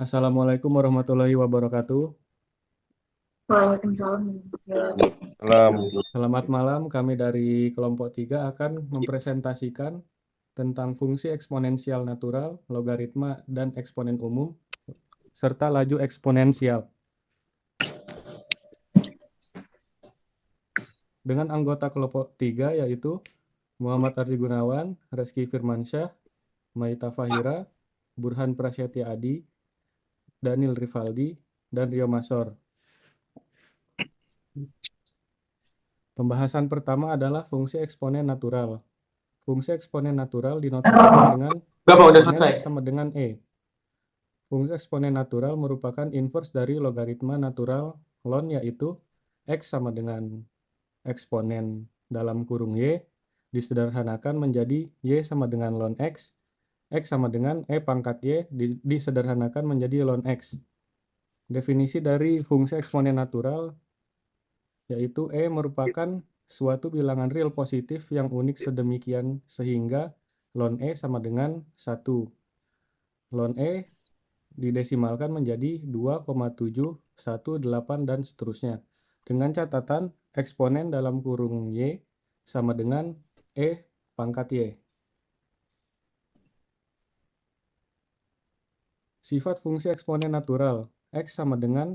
Assalamualaikum warahmatullahi wabarakatuh. Waalaikumsalam. Salam. Selamat malam, kami dari kelompok 3 akan mempresentasikan tentang fungsi eksponensial natural, logaritma, dan eksponen umum, serta laju eksponensial. Dengan anggota kelompok 3 yaitu Muhammad Ardi Gunawan, Reski Firmansyah, Maita Fahira, Burhan Prasetya Adi, Daniel Rivaldi, dan Rio Masor. Pembahasan pertama adalah fungsi eksponen natural. Fungsi eksponen natural dinotasikan dengan eksponen sama dengan E. Fungsi eksponen natural merupakan inverse dari logaritma natural ln, yaitu X sama dengan eksponen dalam kurung Y, disederhanakan menjadi Y sama dengan ln X sama dengan E pangkat Y, disederhanakan menjadi ln X. Definisi dari fungsi eksponen natural yaitu E merupakan suatu bilangan real positif yang unik sedemikian sehingga ln E sama dengan 1. Ln E didesimalkan menjadi 2,718 dan seterusnya. Dengan catatan eksponen dalam kurung Y sama dengan E pangkat Y. Sifat fungsi eksponen natural X sama dengan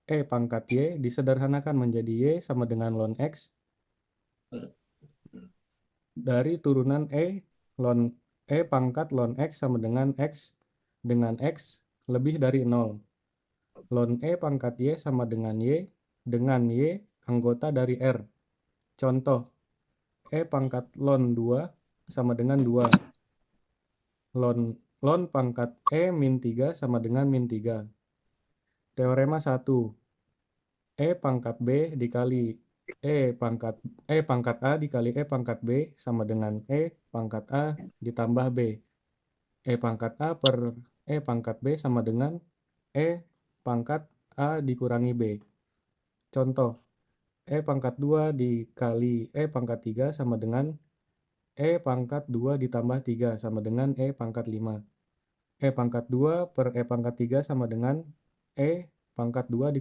E pangkat Y disederhanakan menjadi Y sama dengan ln X dari turunan E pangkat ln X sama dengan X lebih dari 0. Ln E pangkat Y sama dengan Y anggota dari R. Contoh, E pangkat ln 2 sama dengan 2. Ln pangkat E min 3 sama dengan min 3. Teorema 1. E pangkat B dikali E pangkat A dikali E pangkat B sama dengan E pangkat A ditambah B. E pangkat A per E pangkat B sama dengan E pangkat A dikurangi B. Contoh, E pangkat 2 dikali E pangkat 3 sama dengan E pangkat 2 ditambah 3 sama dengan E pangkat 5. E pangkat 2 per E pangkat 3 sama dengan E pangkat 2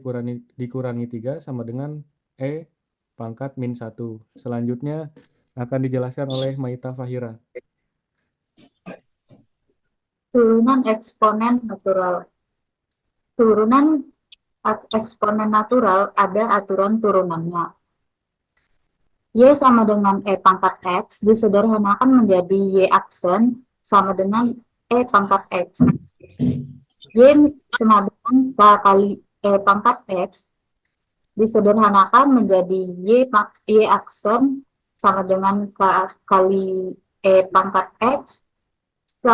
dikurangi 3 sama dengan E pangkat min 1. Selanjutnya akan dijelaskan oleh Maita Fahira. Turunan eksponen natural. Turunan eksponen natural ada aturan turunannya. Y sama dengan E pangkat X disederhanakan menjadi Y aksen sama dengan E pangkat X. Y sama dengan K kali E pangkat X disederhanakan menjadi Y aksen sama dengan K kali E pangkat X K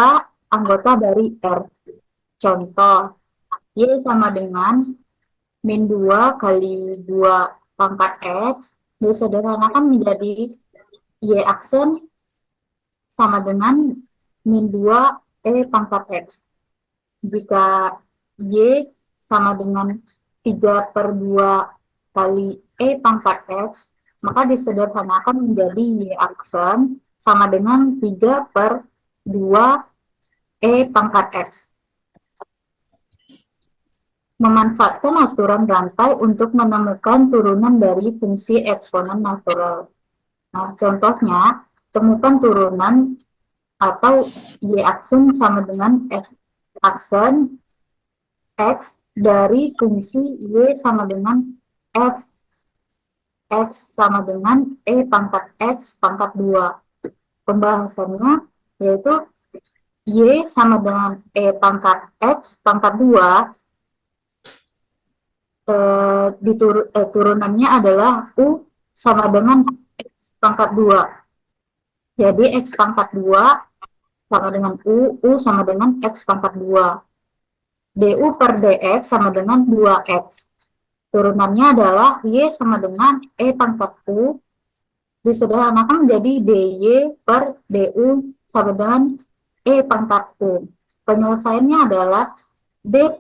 anggota dari R. Contoh, Y sama dengan min 2 kali 2 pangkat X disederhanakan menjadi Y aksen sama dengan min 2 E pangkat X. Jika Y sama dengan 3 per 2 kali E pangkat X, maka disederhanakan menjadi Y aksen sama dengan 3 per 2 E pangkat X. Memanfaatkan aturan rantai untuk menemukan turunan dari fungsi eksponen natural. Nah, contohnya, temukan turunan atau Y aksen sama dengan F aksen X dari fungsi Y sama dengan F X sama dengan E pangkat X pangkat 2. Pembahasannya yaitu Y sama dengan E pangkat X pangkat 2. Turunannya adalah U sama dengan X pangkat 2. Jadi X pangkat 2 sama dengan U sama dengan X pangkat 2. DU per DX sama dengan 2X. Turunannya adalah Y sama dengan E pangkat U disederhanakan menjadi DY per DU sama dengan E pangkat U. Penyelesaiannya adalah DY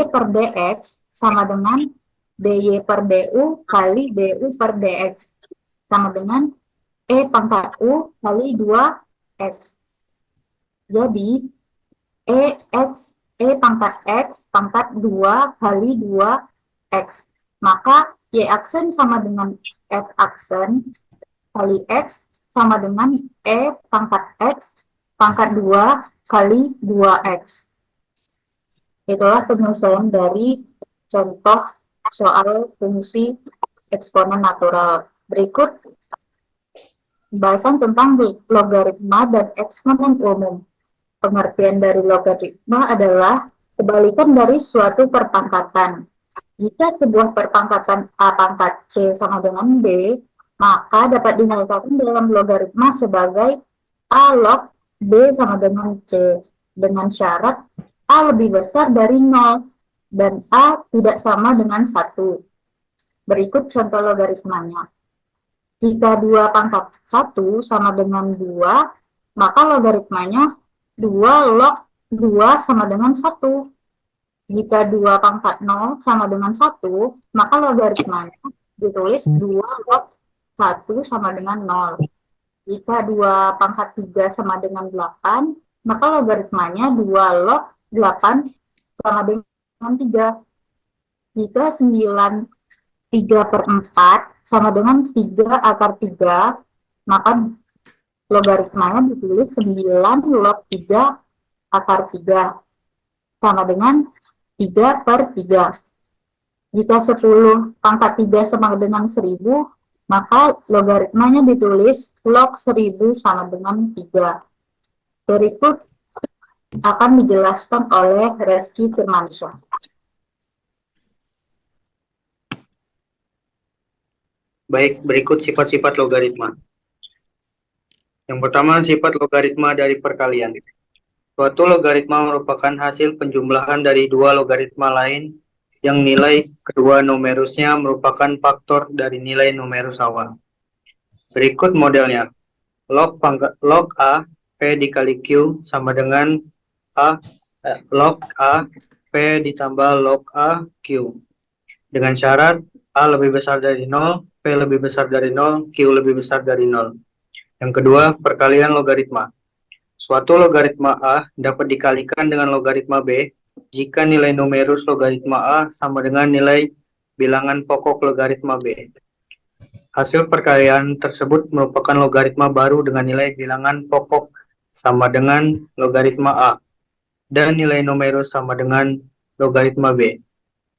per DX sama dengan DY per DU kali DU per DX sama dengan E pangkat U kali 2X. Jadi, EX E pangkat X pangkat 2 kali 2X. Maka Y aksen sama dengan F aksen kali X sama dengan E pangkat X pangkat 2 kali 2X. Itulah penyelesaian dari contoh soal fungsi eksponen natural. Berikut pembahasan tentang logaritma dan eksponen umum. Pengertian dari logaritma adalah kebalikan dari suatu perpangkatan. Jika sebuah perpangkatan A pangkat C sama dengan B, maka dapat dinyatakan dalam logaritma sebagai A log B sama dengan C, dengan syarat A lebih besar dari 0 dan A tidak sama dengan 1. Berikut contoh logaritmanya. Jika 2 pangkat 1 sama dengan 2, maka logaritmanya 2 log 2 sama dengan 1. Jika 2 pangkat 0 sama dengan 1, maka logaritmanya ditulis 2 log 1 sama dengan 0. Jika 2 pangkat 3 sama dengan 8, maka logaritmanya 2 log 8 sama dengan 3. Jika 9 3/4 sama dengan 3 akar 3, maka logaritmanya ditulis 9 log 3 akar 3 sama dengan 3/3. Jika 10 pangkat 3 sama dengan 1000, maka logaritmanya ditulis log 1000 sama dengan 3. Berikut akan dijelaskan oleh Reski Firmansyah. Baik, berikut sifat-sifat logaritma. Yang pertama, sifat logaritma dari perkalian. Suatu logaritma merupakan hasil penjumlahan dari dua logaritma lain yang nilai kedua numerusnya merupakan faktor dari nilai numerus awal. Berikut modelnya. Log A P dikali Q sama dengan log A P ditambah log A Q. Dengan syarat A lebih besar dari 0, P lebih besar dari 0, Q lebih besar dari 0. Yang kedua, perkalian logaritma. Suatu logaritma A dapat dikalikan dengan logaritma B jika nilai numerus logaritma A sama dengan nilai bilangan pokok logaritma B. Hasil perkalian tersebut merupakan logaritma baru dengan nilai bilangan pokok sama dengan logaritma A dan nilai numerus sama dengan logaritma B.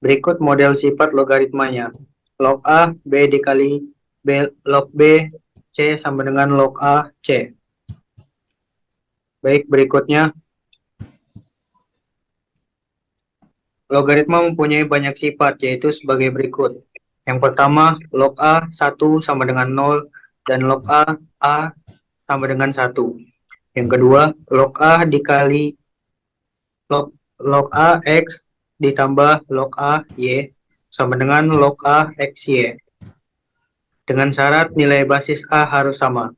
Berikut model sifat logaritmanya. Log A, B dikali B, log B, C sama dengan log A, C. Baik, berikutnya. Logaritma mempunyai banyak sifat, yaitu sebagai berikut. Yang pertama, log A 1 sama dengan 0, dan log A sama dengan 1. Yang kedua, log A dikali log A X ditambah log A Y sama dengan log A XY. Dengan syarat nilai basis A harus sama.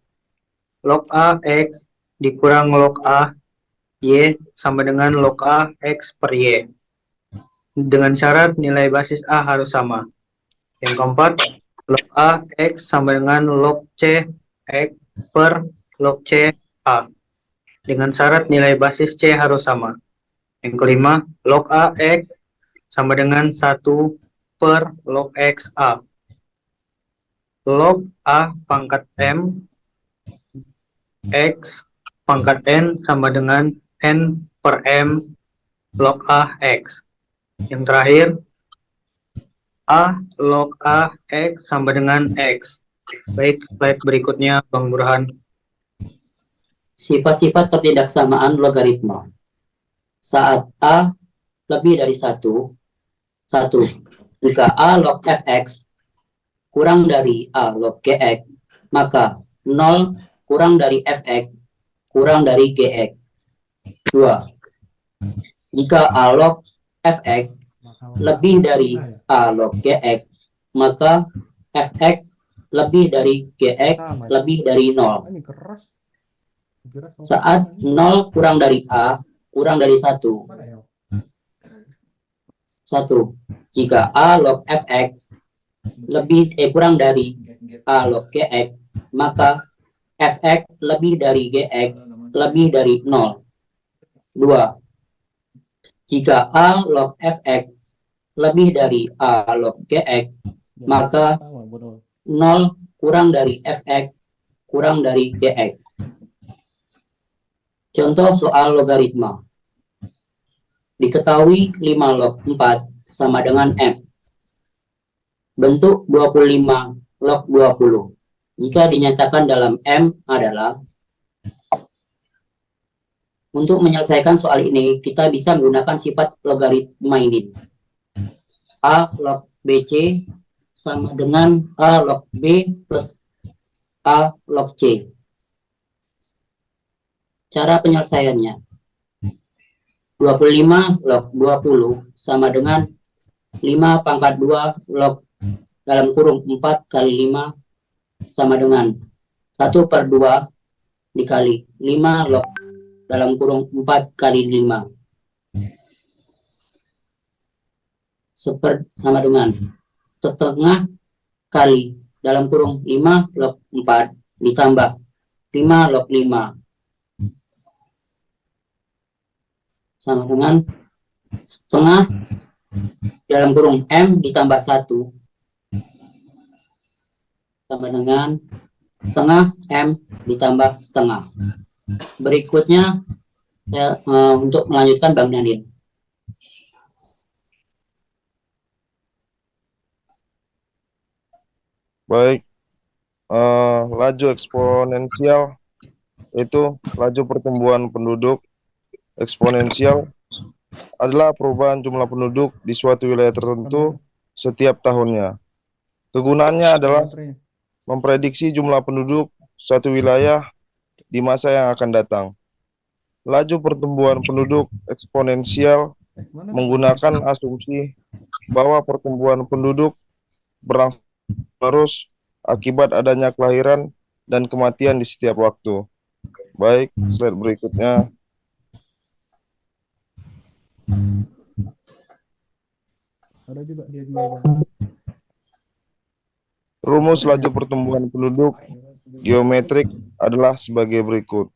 Log A X dikurang log A Y sama dengan log A X per Y. Dengan syarat nilai basis A harus sama. Yang keempat, log A X sama dengan log C X per log C A. Dengan syarat nilai basis C harus sama. Yang kelima, log A X sama dengan 1 per log X A. Log A pangkat M X pangkat N sama dengan N per M log A X. Yang terakhir, A log A X sama dengan X. Baik, slide berikutnya, Bang Burhan. Sifat-sifat ketidaksamaan logaritma. Saat A lebih dari 1, jika A log Fx kurang dari A log Gx, maka 0 kurang dari Fx kurang dari Gx. 2. Jika A log Fx lebih dari A log Gx, maka Fx lebih dari Gx lebih dari 0. Saat 0 kurang dari A kurang dari 1. 1. Jika A log Fx kurang dari A log Gx, maka Fx lebih dari Gx lebih dari 0. 2. Jika A log fx lebih dari A log gx, maka 0 kurang dari fx kurang dari gx. Contoh soal logaritma. Diketahui 5 log 4 sama dengan M. Bentuk 25 log 20. Jika dinyatakan dalam M adalah, untuk menyelesaikan soal ini, kita bisa menggunakan sifat logaritma ini. A log BC sama dengan A log B plus A log C. Cara penyelesaiannya. 25 log 20 sama dengan 5 pangkat 2 log dalam kurung 4 kali 5 sama dengan 1/2 dikali 5 log dalam kurung 4 kali 5 sama dengan setengah kali dalam kurung 5 log 4 ditambah 5 log 5 sama dengan setengah dalam kurung M ditambah 1 sama dengan setengah M ditambah setengah. Berikutnya saya, untuk melanjutkan Bang Nadine. Baik, laju eksponensial itu laju pertumbuhan penduduk. Eksponensial adalah perubahan jumlah penduduk di suatu wilayah tertentu setiap tahunnya. Kegunaannya adalah memprediksi jumlah penduduk satu wilayah di masa yang akan datang. Laju pertumbuhan penduduk eksponensial menggunakan asumsi bahwa pertumbuhan penduduk berlangsung terus akibat adanya kelahiran dan kematian di setiap waktu. Baik, slide berikutnya. Ada juga dia jual. Rumus laju pertumbuhan penduduk geometrik adalah sebagai berikut.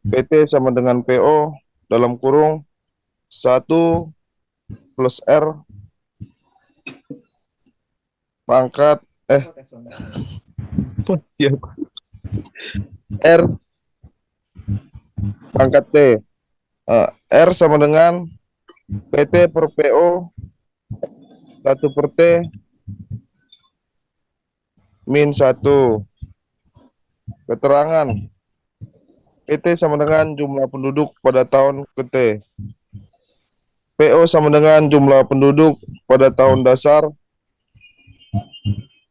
PT sama dengan PO dalam kurung 1 plus R pangkat R pangkat T. R sama dengan PT per PO 1 per T min 1. Keterangan PT sama dengan jumlah penduduk pada tahun ke T. PO sama dengan jumlah penduduk pada tahun dasar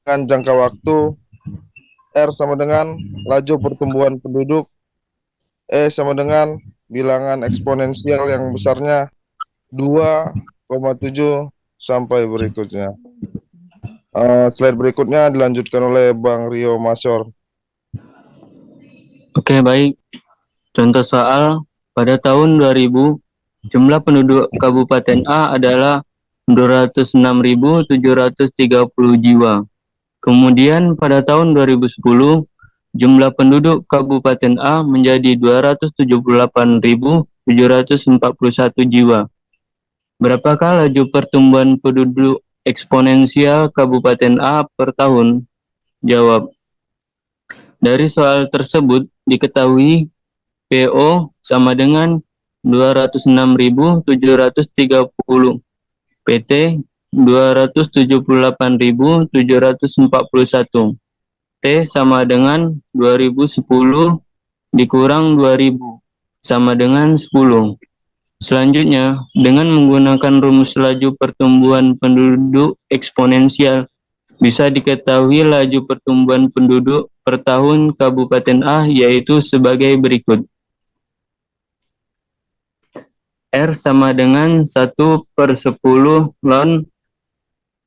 dengan jangka waktu. R sama dengan laju pertumbuhan penduduk. E sama dengan bilangan eksponensial yang besarnya 2,7 sampai berikutnya. Slide berikutnya dilanjutkan oleh Bang Rio Masyor. Oke, baik. Contoh soal, pada tahun 2000, jumlah penduduk Kabupaten A adalah 206.730 jiwa. Kemudian pada tahun 2010, jumlah penduduk Kabupaten A menjadi 278.741 jiwa. Berapakah laju pertumbuhan penduduk eksponensial Kabupaten A per tahun? Jawab. Dari soal tersebut diketahui PO sama dengan 206.730, PT 278.741, T sama dengan 2010 dikurang 2000 sama dengan 10. Selanjutnya, dengan menggunakan rumus laju pertumbuhan penduduk eksponensial, bisa diketahui laju pertumbuhan penduduk per tahun Kabupaten A yaitu sebagai berikut. R sama dengan 1/10 ln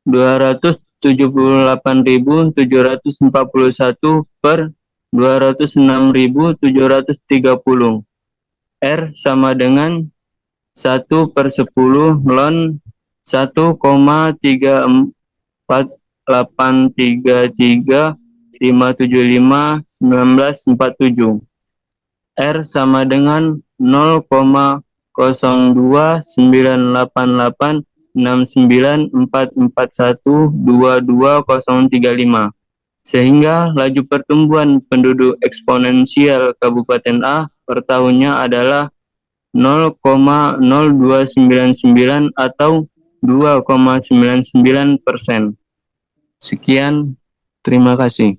278.741 per 206.730. R sama dengan 1/10 ln 1,34833,575,1947. R sama dengan 0,0 0,29889412235, sehingga laju pertumbuhan penduduk eksponensial Kabupaten A per tahunnya adalah 0,0299 atau 2,99%. Sekian, terima kasih.